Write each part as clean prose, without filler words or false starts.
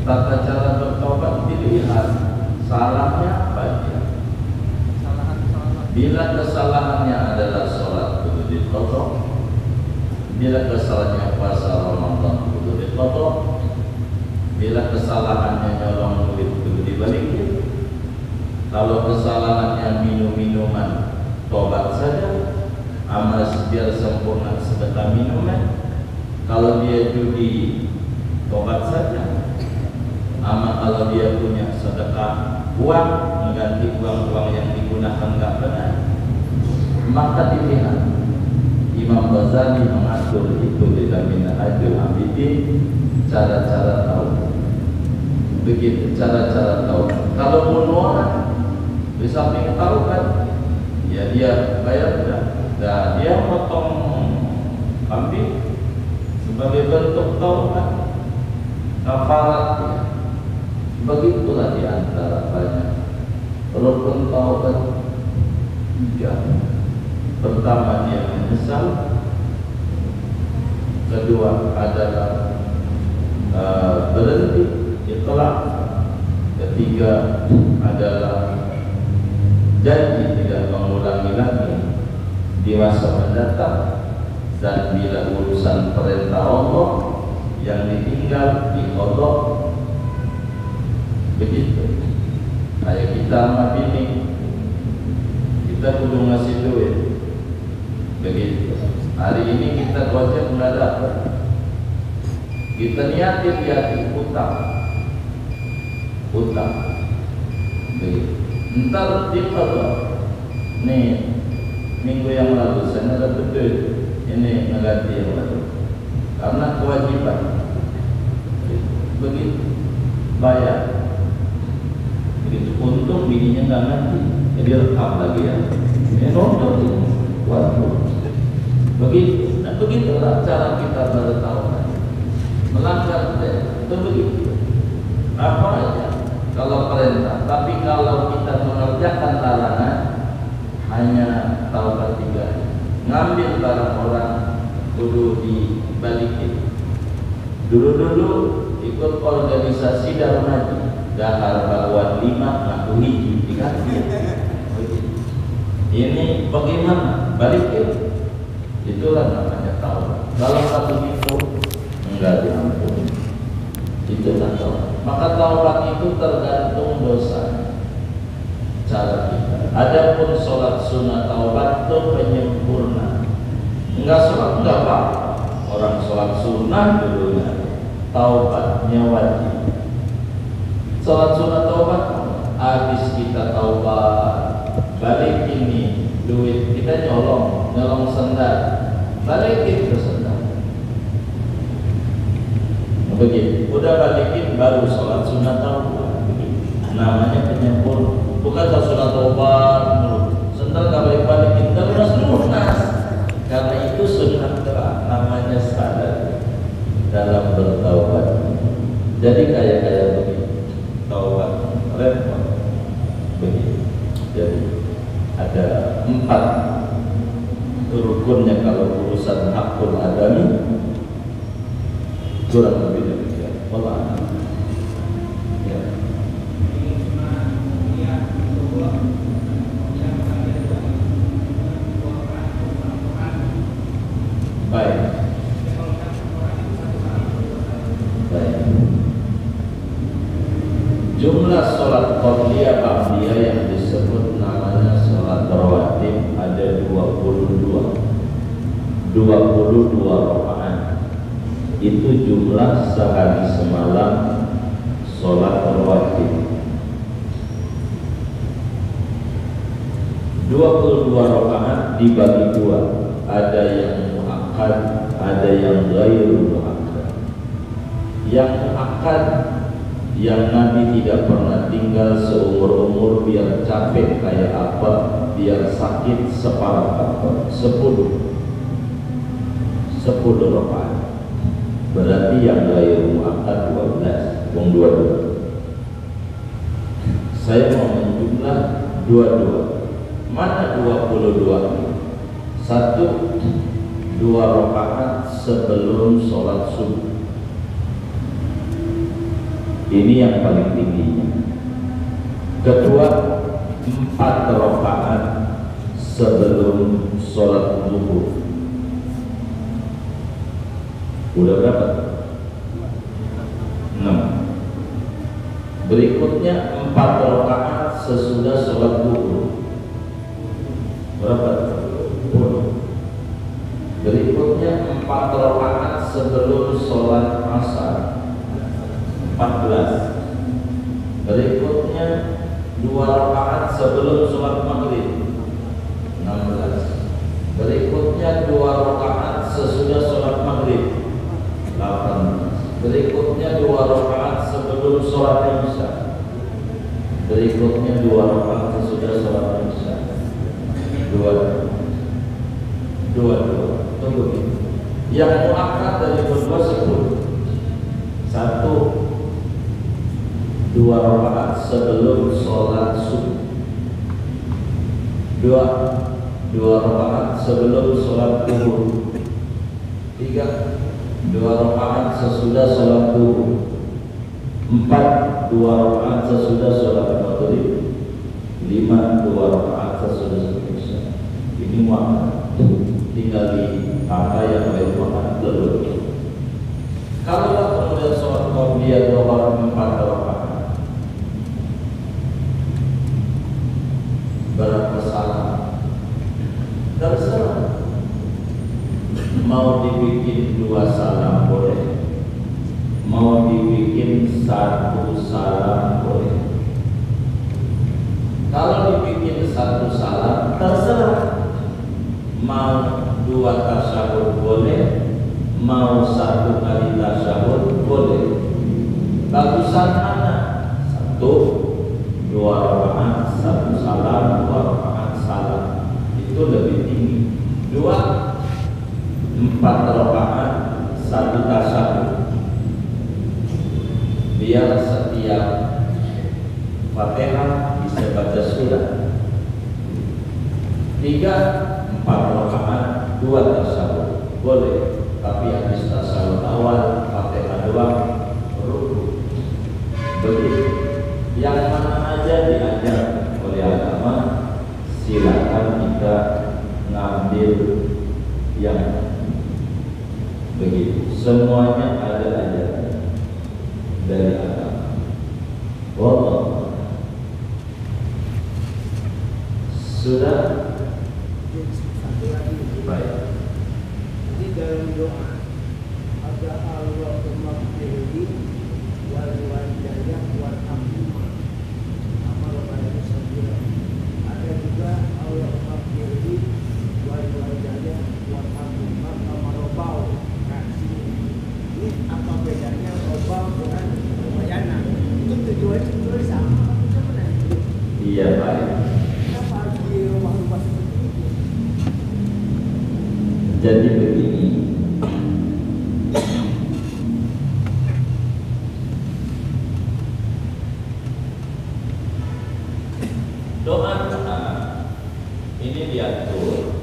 tata cara bertobat dilihat salahnya apa dia. Bila kesalahannya adalah sholat kudu diqadha, bila kesalahannya puasa Ramadan kudu diqadha, bila kesalahannya nyolong duit kudu dibalikin, kalau kesalahannya minum-minuman tobat saja, amal biar sempurna sedekah minuman. Kalau dia judi tobat saja, amal kalau dia punya sedekah uang mengganti uang-uang yang digunakan nggak benar, maka dilihat. Imam Ghazali mengatur itu di dalam Minhajul Abidin, cara-cara tahu. Begitu cara-cara tahu. Kalau bunuh orang di samping tahu kan, ya dia bayar udah. Dan dia potong kambing sebagai bentuk taubat, kafarat ya. Begitulah di antara banyak rukun taubat. Tiga. Pertama dia menyesal, kedua adalah berhenti ikhlas, ketiga adalah janji tidak mengulangi lagi di masa mendatang, dan bila urusan perintah Allah yang ditinggal diqadha. Begitu. Kayak kita sama bini, kita kudu ngasih duit. Begitu. Hari ini kita gojek nggak dapat, kita niatin di hati utang. Begitu. Ntar diqadha. Nih minggu yang lalu saya dapat duit, ini ngeganti yang lalu karena kewajiban. Begitu bayar. Begitu untung bininya nggak ngerti, jadi rekam lagi ya. Ini nonton ini, waduh. Begitu, nah begitulah cara kita bertaubat. Melanggar itu begitu. Apa aja kalau perintah, tapi kalau kita mengerjakan larangan hanya taubat tiga. Ngambil barang orang kudu dibalikin. Dulu ikut organisasi Darun Haji, dahar baguan 5 ngaku hiji dikasih. Ini bagaimana? Balikin. Itulah namanya taubat. Kalau satu itu enggak diampuni, itulah taubat. Maka taubat itu tergantung dosa. Cara kita. Adapun sholat sunnah taubat itu penyempurna. Enggak sholat enggak apa-apa. Orang sholat sunnah dulunya, taubatnya wajib. Sholat sunnah taubat, habis kita taubat, balik ini duit kita nyolong sendal, balikin ke sendal. Begitu, udah balikin baru sholat sunnah taubat. Namanya penyempurna. Bukan sholat taubat sendal gak balik-balikin, gak lunas. Karena itu sunnah telah namanya sadar dalam bertaubat. Jadi kayak begitu taubat repot begitu. Jadi ada 4 rukunnya kalau urusan hakul adami, kurang lebih demikian. Allah ya. Baik. Jumlah sholat qabliyah ba'diyah yang disebut namanya sholat rawatib ada 22 rakaat. Itu jumlah sehari semalam sholat rawatib. 22 rakaat dibagi 2, ada yang muakkad, ada yang ghairu muakkad. Yang muakkad yang Nabi tidak pernah tinggal seumur-umur, biar capek kayak apa, biar sakit separah apa. 10 rakaat. Berarti yang ghairu muakkad 12, wong 22. Saya mau menjumlah 22. Mana 22? 2 rakaat sebelum sholat subuh. Ini yang paling tingginya. Kedua, 4 rakaat sebelum sholat zuhur. Udah berapa? 6. Berikutnya 4 rakaat sesudah sholat zuhur. Berapa? 10. Berikutnya 4 rakaat sebelum sholat asar. 14. Berikutnya 2 rakaat sebelum sholat maghrib. 16. Berikutnya 2 rakaat sesudah sholat maghrib. 18. Berikutnya 2 rakaat sebelum sholat isya. Berikutnya 2 rakaat sesudah sholat isya. 2. Tunggu. Yang muakkad dari berdua 10. 1. 2 rakaat sebelum sholat subuh. 2 rakaat sebelum sholat zuhur. 3 2 rakaat sesudah sholat zuhur. 4 2 rakaat sesudah sholat maghrib. 5 2 rakaat sesudah sholat isya. Ini muakkad. Tinggal di apa yang baik muakkad dulu. Kalau kemudian sholat qabliyah 4 rakaat, berapa salah? Terserah. Mau dibikin 2 salam boleh, mau dibikin 1 salam boleh. Kalau dibikin 1 salam terserah. Mau 2 tasyahud boleh, mau 1 kali tasyahud boleh. Bagusan mana? 1 2 rakaat 1 salam, 2 rakaat salam. Itu lebih tinggi. 2 4 rakaat 1 tasyahud. Biar setiap Fatihah bisa baca surah. 3 4 rakaat 2 tasyahud boleh, tapi habis tasyahud awal Fatihah doang ruku. Begitu. Yang mana aja diajar oleh agama, silakan kita ngambil yang begitu. Semuanya ada ajaran dari agama. Wallah. Sudah? Baik. Jadi dalam doa ada Allahumma firli wal walidayya warhamhuma. Ada juga Allahumma firli wal walidayya warhamhuma kama rabbau. Ini apa bedanya rabbau dengan wayana? Itu tujuannya sama. Iya, baik. Kenapa harus dirubah-rubah seperti itu? Jadi begini, doa ini diatur.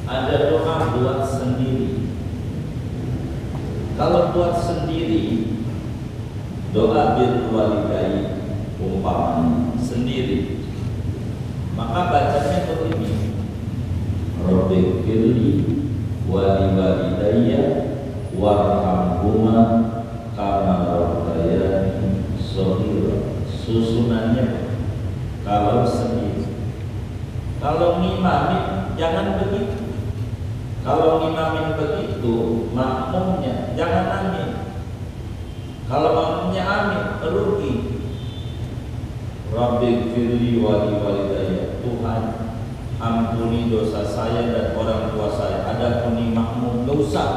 Ada doa buat sendiri. Kalau buat sendiri, doa bil walidayya umpamanya sendiri, maka bacanya begini: Rabbi firli wali walidayya warhamhuma kama rabbayani shaghira. Susunannya kalau sendiri. Kalau ngimamin jangan begitu. Kalau ngimamin begitu, makmumnya jangan amin. Kalau makmumnya amin, rugi. Rabbi firli wali walidayya, Tuhan ampuni dosa saya dan orang tua saya. Ada puni makmum, gak usah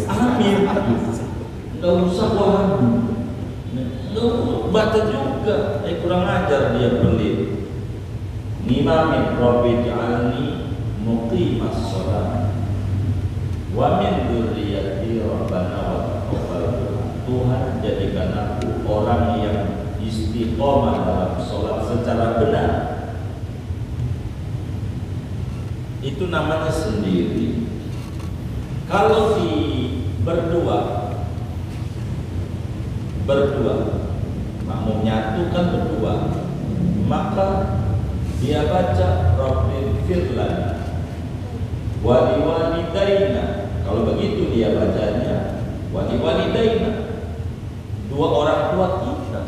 amin, gak usah waham, baca juga. Kurang ajar dia, pelit. Ngimamin Rabbi ja'alni muqimas shalah wa min dzurriyyati rabbana wa taqabbal du'a. Tuhan jadikan aku orang yang istiqomah dalam sholat secara benar. Itu namanya sendiri. Kalau di berdua, berdua, makmum nyatu kan berdua, maka dia baca Rabbil firlana wali walidaina. Kalau begitu dia bacanya wali walidaina, dua orang tua kita.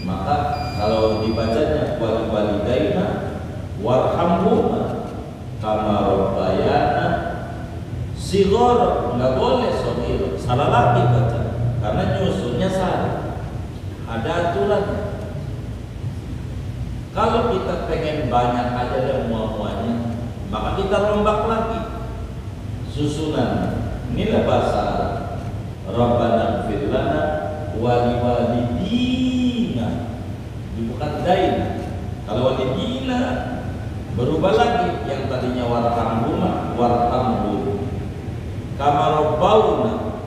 Maka kalau dibacanya wali walidaina warhamhuma kama rabbayana shighara, nggak boleh shogir, salah lagi baca karena nyusunnya salah, ada aturannya. Kalau kita pengen banyak aja dan muanya, maka kita rombak lagi susunan. Inilah bahasa Arab. Rabbana ighfir lana wa liwalidina, bukan daina. Kalau walidina berubah lagi, yang tadinya warhamhuma warhamhum kama rabbauna,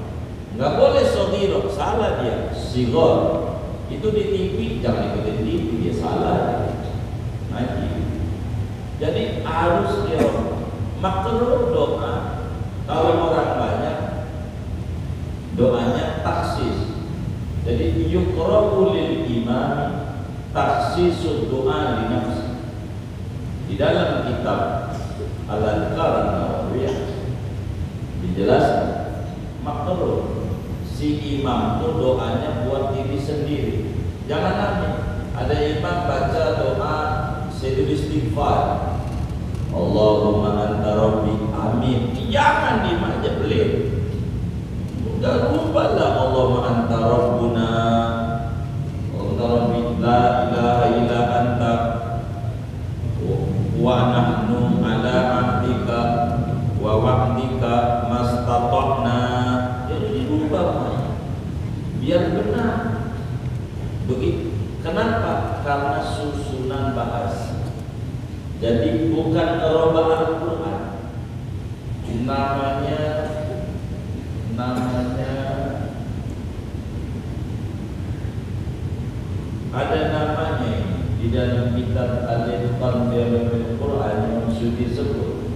nggak boleh shogiro, salah dia. Shighar itu di TV, jangan ikutin TV, dia salah. Jadi harus dirobah. Makruh doa kalau orang banyak, doanya taksis. Jadi yuqra'u lil imam taksisud doa li nafsi. Di dalam kitab Al-Adhkar An-Nawawiyah dijelaskan makruh si imam itu doanya buat diri sendiri. Jangan amin. Ada imam baca doa Sayyidul Istighfar, Allahumma anta rabbi, amin. Jangan diem aja, beli. Enggak, rubahlah Allahumma anta rabbuna, anta rabbi la ilaha illa anta wa nahnu ala ahdika wa wa'dika mastata'na. Jadi dirubah biar benar. Begitu. Kenapa? Karena susunan bahasa. Jadi bukan ngerubah Al-Quran. Namanya ada namanya di dalam kitab Al-Itqan fi Al-Quran yang sudah disebut.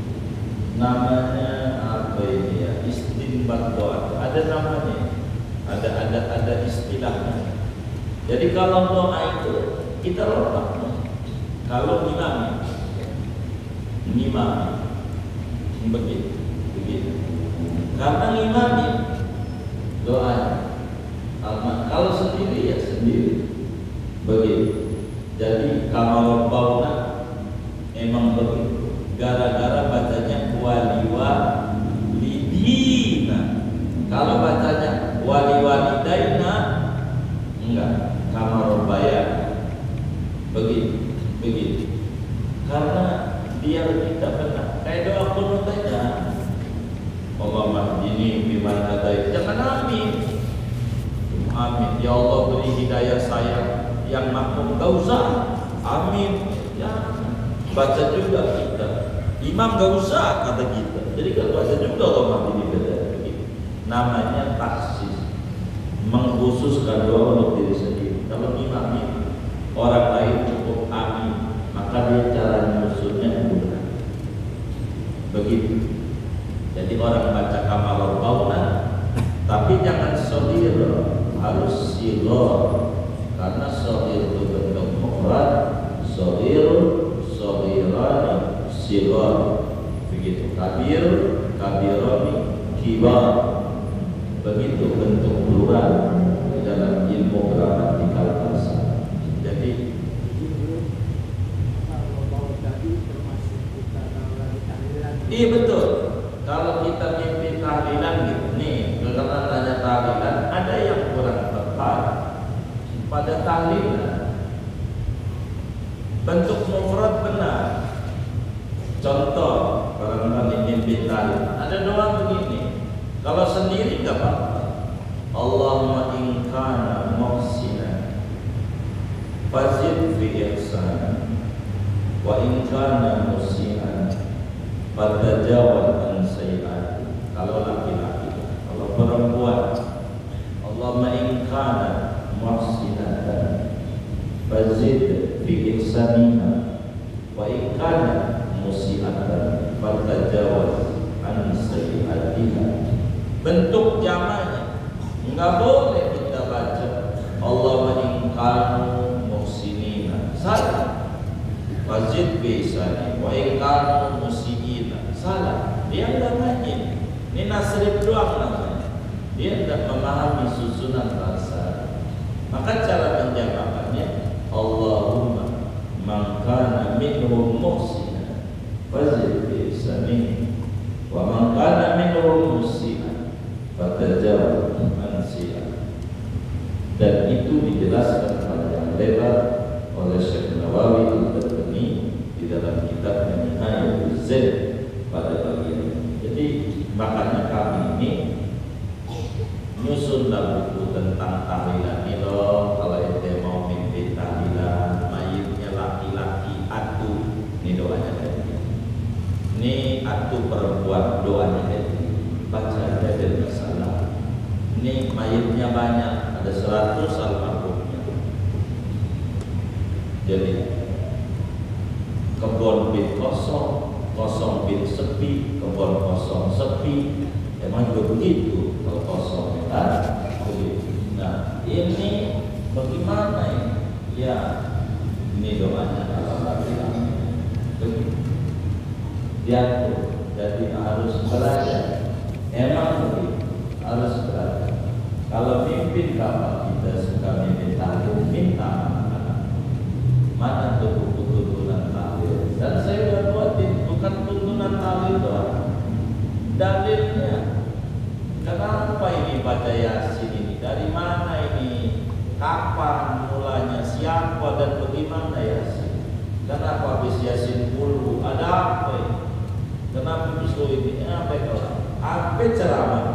Namanya apa ini ya? Istinbat doa. Ada namanya. Ada istilahnya. Jadi kalau doa itu kita rombak. Kalau imam begitu. Karena imam doa. Kalau sendiri ya sendiri. Begitu. Jadi kalau bauna emang begitu. Gara-gara bacanya wali-walidina. Kalau bacanya wali-walidaina enggak. Kamar bayar begitu karena biar kita benar. Kayak doa kunut aja, Allahumma hdini biman hadaita, jangan amin. Ya Allah beri hidayah saya yang makmum, gak usah amin. Ya baca juga kita, imam gak usah kata kita. Jadi kalau baca juga Allahumma hdini begitu. Namanya taksis, mengkhususkan doa untuk diri sendiri. Kalau imam orang lain cukup amin, maka dia cara nyusunnya bukan begitu. Jadi orang baca kamal bauna, tapi jangan sodir, harus sighar. Karena sodir itu bentuk mufrad, sodirun, sodirani, sighar. Begitu. Kabir, kabirani, kibar. Begitu bentuk plural dalam ilmu gramatikal bahasa. Jadi iya betul. Kalau kita mimpi tahlilan gitu nih, karena tanya tahlilan, ada yang kurang tepat pada tahlilan. Bentuk mufrad benar. Contoh, barangkali mimpi tahlilan, ada doa begini. Kalau sendiri nggak apa-apa. Allahumma in kana muhsinan fazid fi ihsan wa in kana musian fatajawaz an sayyi'ati. Kalau laki-laki, kalau perempuan, Allahumma in kana muhsinan fazid fi ihsaniha wa in kana musian fatajawaz an sayyi'atiha. Bentuk jamaknya nggak boleh kita dia tidak memahami susunan bahasa. Maka cara menjawabnya, Allahumma man kana minhum muhsinan fazid bi ihsanihi wa man kana minhum musian fatajawaz an si'ah. Dan itu dijelaskan panjang lebar oleh Syekh Nawawi Al-Albani di dalam kitabnya Nihayatul Zaid pada bagian ini. Jadi makanya kami ini nyusun buku tentang tahlilan ini loh. Kalau ente mau mimpin tahlilan, mayitnya laki-laki, atu, ini doanya tadi. Ini atu perempuan, doanya tadi. Baca aja dari masalah. Ini mayitnya banyak, ada 100 almarhumnya. Jadi kebun bin kosong, kosong bin sepi, kebun kosong sepi. Emang juga begitu kalau kosong kan? Begitu. Nah ini bagaimana ini? Ya ini doanya kalau laki-laki begitu. Diatur, jadi harus belajar. Emang begitu, harus belajar. Kalau mimpin kapal kita suka mimpin tahlil, minta anak-anak. Mana tuh buku tuntunan tahlil? Dan saya udah buatin, bukan tuntunan tahlil doang. Dalilnya, kenapa ini baca Yasin ini? Dari mana ini? Kapan mulanya? Siapa dan bagaimana Yasin? Kenapa habis Yasin dulu? Ada apa ini? Kenapa justru ini? Apa kalau? Apa ceramah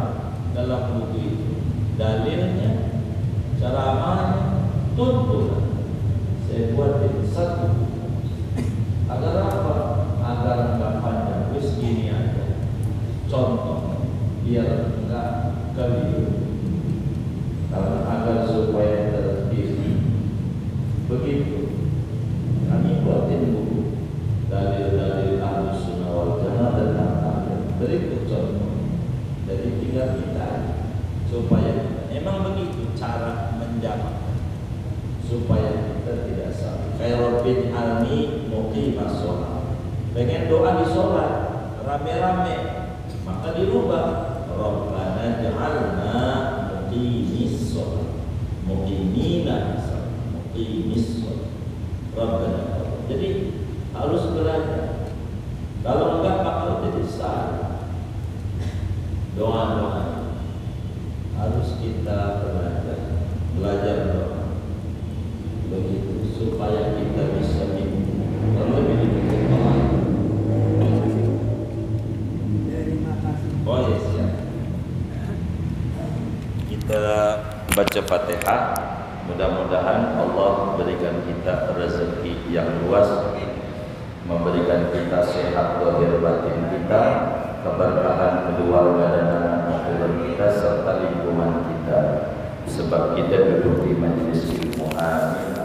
dalam buku itu? Dalilnya, ceramahnya, tuntunan. Saya buatin satu buku. Agar apa? Agar nggak panjang. Terus gini aja. Contoh, biar enggak keliru. Karena agar supaya tertib. Begitu. Kami buatin buku dalil-dalil Ahlus Sunnah wal Jamaah tentang tahlil. Berikut contoh. Jadi tinggal kita supaya memang begitu cara menjawab supaya kita tidak salah. Kayak Rabbin almi muqimas sholat. Pengen doa di sholat rame-rame, maka dirubah Rabbana ja'alna muqimis sholat, muqimina sholat, muqimis sholat Rabbana. Jadi harus belajar. Kalau enggak bakal jadi salah. Doa-doa harus kita belajar doa. Begitu supaya kita bisa lebih dikenal. Terima kasih. Oh yes, ya. Kita baca Fatihah. Mudah-mudahan Allah berikan kita rezeki yang luas, memberikan kita sehat lahir batin kita, keberkahan keluarga dan anak keluarga kita serta lingkungan kita. Sebab kita duduk di majelis ilmu. Amin.